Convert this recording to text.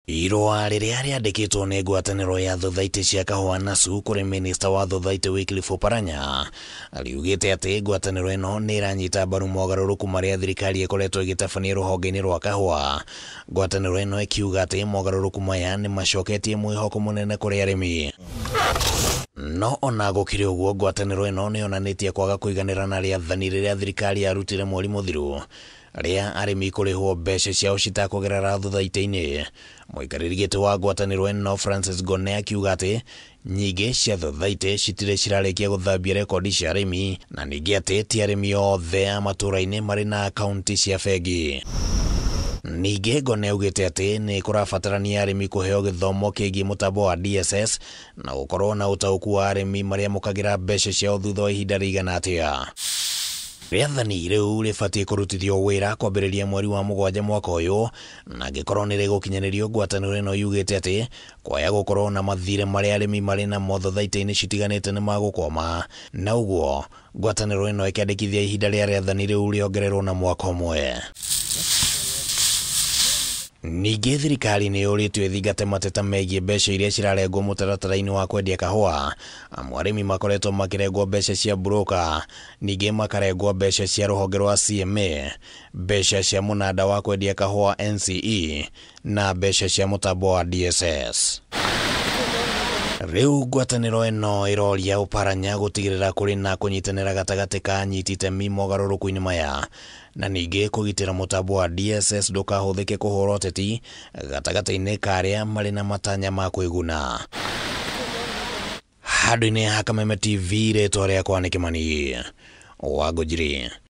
Irũa rĩrĩa rĩandĩkĩtwo nĩ ngwatanĩro ya thothaitĩ cia kahũa NASU kũrĩ minista wa thothaitĩ Wycliffe Oparanya riugĩte atĩ ngwatanĩro ĩno nĩ ĩranyita mbaru mogarũrũku marĩa thirikari ĩkoretwo ĩgĩtabania rũhonge-inĩ rwa kahũa. Ngwatanĩro ĩno ĩkiuga atĩ mogarũrũku maya nĩ macoketie mwĩhoko mũnene kũrĩ arĩmi. No ona gũkĩrĩ ũguo, ngwatanĩro ĩno nĩ yonanĩtie kwaga kũiganĩra na rĩathani rĩrĩa thirikari yarutire mweri mũthiru rĩa arĩmi kũrĩhwo mbeca ciao citakũgerera thothaitĩ-inĩ. Mũikarĩri gĩtĩ wa ngwatanĩro ĩno Francis Gone akiuga atĩ nyingĩ cia thothaitĩ citirĩ cirarĩkia gũthambia rekondi cia arĩmi, na ningĩ atĩ ti arĩmi othe a matũra-inĩ marĩ na akaunti cia bengi. Ningĩ Gone augĩte atĩ nĩ kũrabatarania arĩmi kũheo gĩthomo kĩgiĩ mũtambo wa DSS na gũkorwo na ũtaũku wa arĩmi marĩa mokagĩra mbeca ciao thutha wa ihinda rĩigana atĩa. Rĩathani rĩu rĩbatiĩ kũrutithio wĩra kwambĩrĩria mweri wa Mũgwanja mwaka ũyũ, na angĩkorwo nĩ rĩgũkinyanĩrio, ngwatanĩro ĩno yugĩte atĩ kwaya gũkorwo na mathirĩ marĩa arĩmi marĩ na thothaitĩ-inĩ citiganĩte nĩ magũkoma, na ũguo ngwatanĩro ĩno ĩkĩandĩkithia ihinda rĩa rĩathani rĩu rĩongererwo na mwaka ũmwe. Ningĩ thirikari nĩ yũrĩtio ĩthingate mateta megiĩ mbeca iria cirarengwo mũtaratara-inĩ wa kwendia kahũa. Amwe arĩmi makoretwo makĩrengwo mbeca cia broker, ningĩ makarengwo mbeca cia rũhonge rwa CMA, mbeca cia mũnanda wa kwendia kahũa NCE na mbeca cia mũtambo wa DSS. Rĩu ngwatanĩro ĩno ĩroria Oparanya gũtigĩrĩra kũrĩ na kũnyitanĩra gatagatĩ ka anyiti itemi mogarũrũku-inĩ maya, na ningĩ kũgitĩra mũtambo wa DSS ndũkahũthĩke kũhũra ũteti gatagatĩ-inĩ ka arĩa marĩ na matanya ma kwĩguna. Handũ-inĩ ha Kameme TV, rĩtwa rĩakwa nĩ Kĩmani Wangũnjiri.